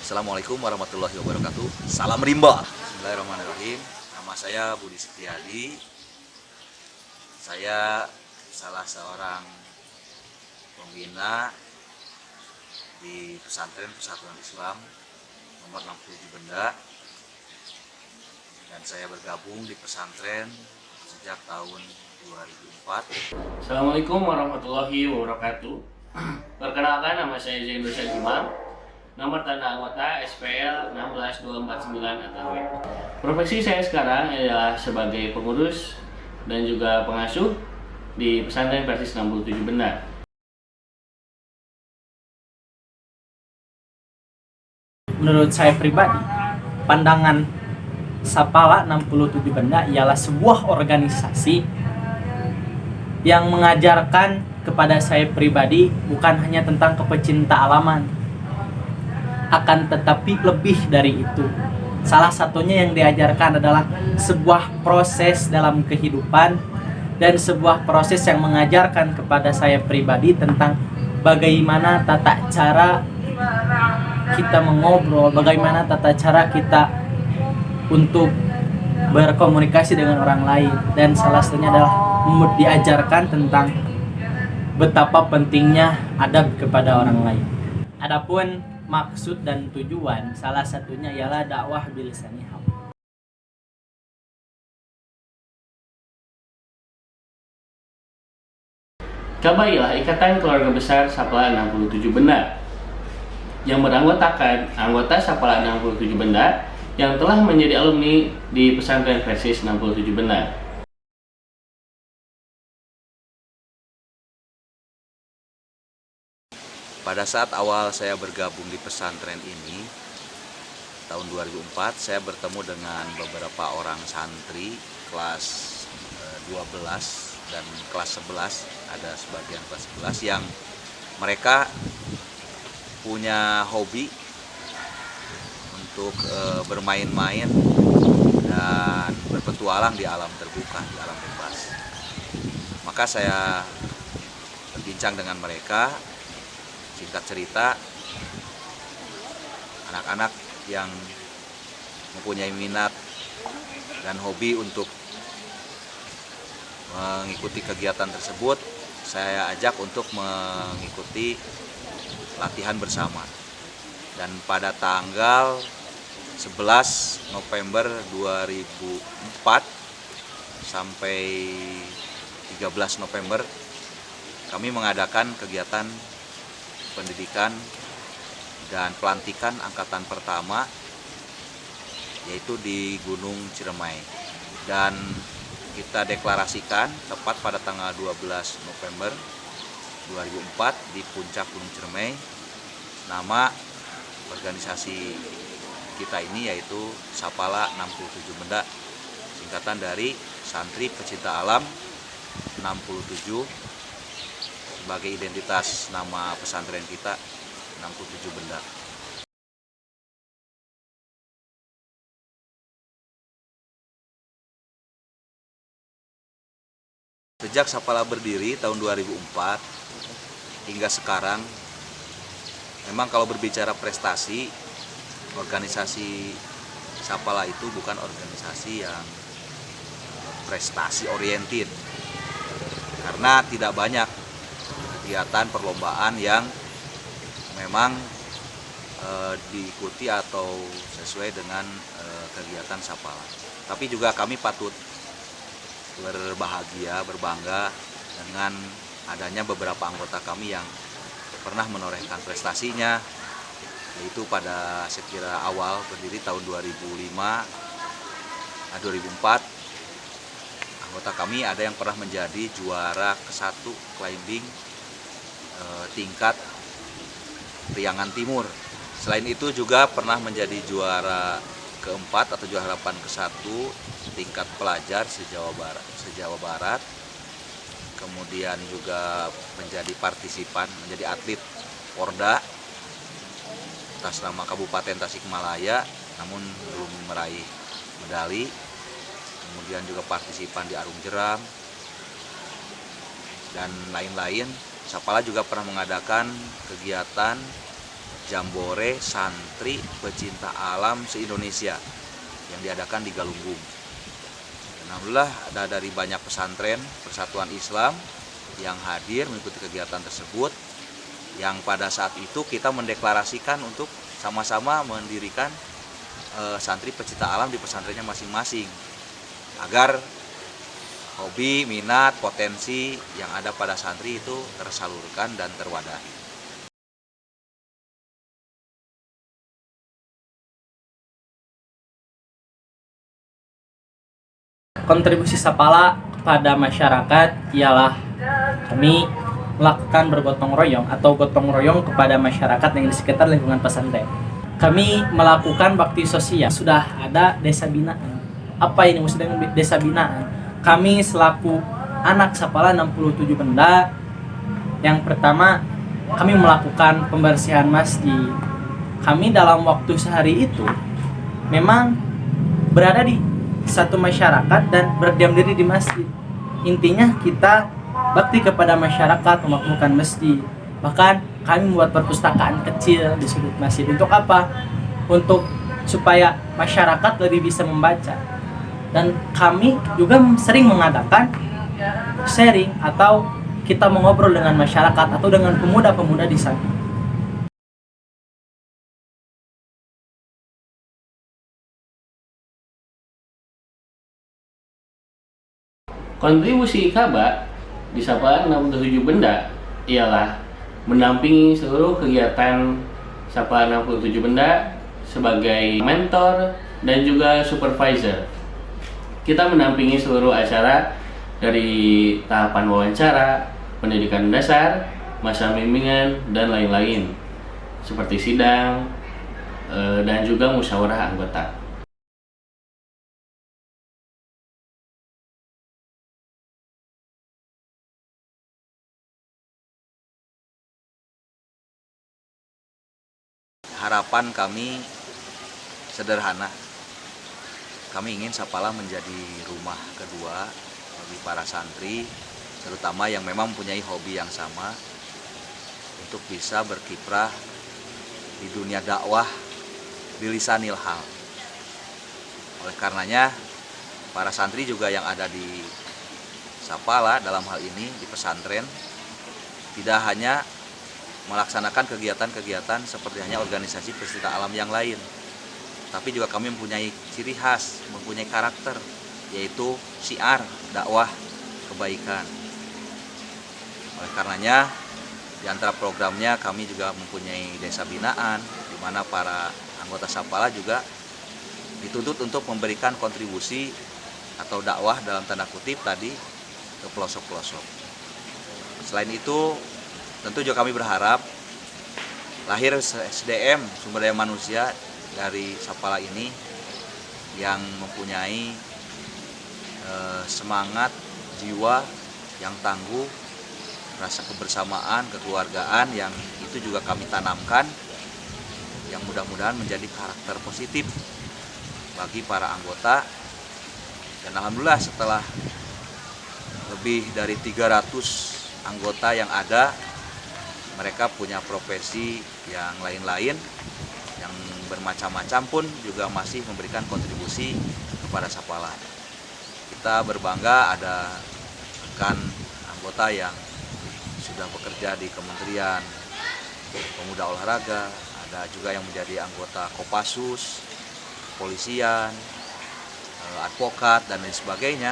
Assalamualaikum warahmatullahi wabarakatuh. Salam rimba. Bismillahirrahmanirrahim. Nama saya Budi Setiadi. Saya salah seorang pembina di pesantren Persatuan Islam nomor 67 Benda, dan saya bergabung di pesantren sejak tahun 2004. Assalamualaikum warahmatullahi wabarakatuh. Perkenalkan, nama saya Zainul Syagimam. Nomor tanda anggota SPL 16249 ATW. Profesi saya sekarang adalah sebagai pengurus dan juga pengasuh di pesantren Persis 67 Benda. Menurut saya pribadi, pandangan Sapala 67 Benda ialah sebuah organisasi yang mengajarkan kepada saya pribadi bukan hanya tentang kepecinta alaman, akan tetapi lebih dari itu. Salah satunya yang diajarkan adalah sebuah proses dalam kehidupan dan sebuah proses yang mengajarkan kepada saya pribadi tentang bagaimana tata cara kita mengobrol, bagaimana tata cara kita untuk berkomunikasi dengan orang lain, dan salah satunya adalah diajarkan tentang betapa pentingnya adab kepada orang lain. Adapun maksud dan tujuan salah satunya ialah dakwah bilisani hal. Kabailah Ikatan Keluarga Besar Sapala 67 Benda yang beranggotakan anggota Sapala 67 Benda yang telah menjadi alumni di pesantren Persis 67 Benda. Pada saat awal saya bergabung di pesantren ini, tahun 2004, saya bertemu dengan beberapa orang santri kelas 12 dan kelas 11, ada sebagian kelas 11 yang mereka punya hobi untuk bermain-main dan berpetualang di alam terbuka, di alam bebas. Maka saya berbincang dengan mereka. Singkat cerita, anak-anak yang mempunyai minat dan hobi untuk mengikuti kegiatan tersebut, saya ajak untuk mengikuti latihan bersama. Dan pada tanggal 11 November 2004 sampai 13 November kami mengadakan kegiatan pendidikan dan pelantikan angkatan pertama, yaitu di Gunung Ciremai, dan kita deklarasikan tepat pada tanggal 12 November 2004 di puncak Gunung Ciremai. Nama organisasi kita ini yaitu Sapala 67 Benda, singkatan dari Santri Pecinta Alam 67, sebagai identitas nama pesantren kita 67 Benda. Sejak Sapala berdiri tahun 2004 hingga sekarang, memang kalau berbicara prestasi, organisasi Sapala itu bukan organisasi yang prestasi oriented, karena tidak banyak kegiatan perlombaan yang memang diikuti atau sesuai dengan kegiatan Sapala. Tapi juga kami patut berbahagia, berbangga dengan adanya beberapa anggota kami yang pernah menorehkan prestasinya, yaitu pada sekira awal berdiri tahun 2004, anggota kami ada yang pernah menjadi juara ke-1 climbing tingkat Priangan Timur. Selain itu juga pernah menjadi juara ke-4 atau juara harapan ke-1 tingkat pelajar se-Jawa Barat. Kemudian juga menjadi partisipan, menjadi atlet Porda atas nama Kabupaten Tasikmalaya, namun belum meraih medali. Kemudian juga partisipan di Arung Jeram dan lain-lain. Sapala juga pernah mengadakan kegiatan Jambore Santri Pecinta Alam se-Indonesia yang diadakan di Galunggung. Dan alhamdulillah ada dari banyak pesantren Persatuan Islam yang hadir mengikuti kegiatan tersebut, yang pada saat itu kita mendeklarasikan untuk sama-sama mendirikan santri pecinta alam di pesantrennya masing-masing, agar hobi, minat, potensi yang ada pada santri itu tersalurkan dan terwadahi. Kontribusi Sapala kepada masyarakat ialah kami melakukan bergotong royong atau gotong royong kepada masyarakat yang di sekitar lingkungan pesantren. Kami melakukan bakti sosial. Sudah ada desa binaan. Apa ini maksudnya desa binaan? Kami selaku anak Sapala 67 Benda, yang pertama kami melakukan pembersihan masjid. Kami dalam waktu sehari itu memang berada di satu masyarakat dan berdiam diri di masjid. Intinya kita bakti kepada masyarakat, memakmurkan masjid. Bahkan kami membuat perpustakaan kecil di sudut masjid. Untuk apa? Untuk supaya masyarakat lebih bisa membaca. Dan kami juga sering mengadakan sharing atau kita mengobrol dengan masyarakat atau dengan pemuda-pemuda di sana. Kontribusi Ikaba di Sapala 67 Benda ialah mendampingi seluruh kegiatan Sapala 67 Benda sebagai mentor dan juga supervisor. Kita mendampingi seluruh acara dari tahapan wawancara, pendidikan dasar, masa bimbingan, dan lain-lain seperti sidang dan juga musyawarah anggota. Harapan kami sederhana. Kami ingin Sapala menjadi rumah kedua bagi para santri, terutama yang memang mempunyai hobi yang sama, untuk bisa berkiprah di dunia dakwah bilisanil hal. Oleh karenanya, para santri juga yang ada di Sapala dalam hal ini di pesantren tidak hanya melaksanakan kegiatan-kegiatan seperti hanya organisasi pecinta alam yang lain, tapi juga kami mempunyai ciri khas, mempunyai karakter, yaitu syiar dakwah kebaikan. Oleh karenanya, di antara programnya kami juga mempunyai desa binaan, di mana para anggota Sapala juga dituntut untuk memberikan kontribusi atau dakwah dalam tanda kutip tadi ke pelosok-pelosok. Selain itu, tentu juga kami berharap lahir SDM, sumber daya manusia dari Sapala ini yang mempunyai semangat, jiwa yang tangguh, rasa kebersamaan, kekeluargaan yang itu juga kami tanamkan, yang mudah-mudahan menjadi karakter positif bagi para anggota. Dan alhamdulillah setelah lebih dari 300 anggota yang ada, mereka punya profesi yang lain-lain, yang bermacam-macam pun juga masih memberikan kontribusi kepada Sapala. Kita berbangga ada rekan anggota yang sudah bekerja di Kementerian Pemuda Olahraga, ada juga yang menjadi anggota Kopassus, kepolisian, advokat, dan lain sebagainya.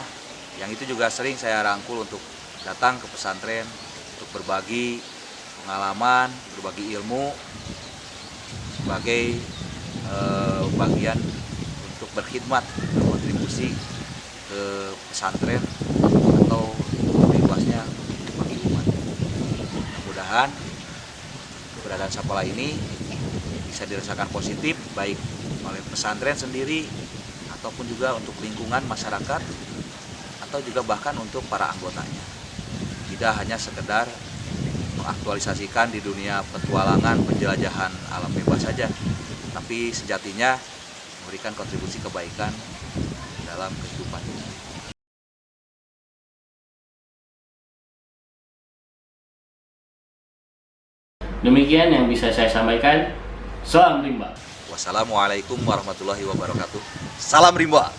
Yang itu juga sering saya rangkul untuk datang ke pesantren untuk berbagi pengalaman, berbagi ilmu sebagai bagian untuk berkhidmat, berkontribusi ke pesantren atau lebih luasnya bagi umat. Mudah-mudahan keberadaan Sapala ini bisa dirasakan positif baik oleh pesantren sendiri ataupun juga untuk lingkungan masyarakat atau juga bahkan untuk para anggotanya. Tidak hanya sekedar mengaktualisasikan di dunia petualangan, penjelajahan alam bebas saja, tapi sejatinya memberikan kontribusi kebaikan dalam kehidupan ini. Demikian yang bisa saya sampaikan. Salam rimba. Wassalamualaikum warahmatullahi wabarakatuh. Salam rimba.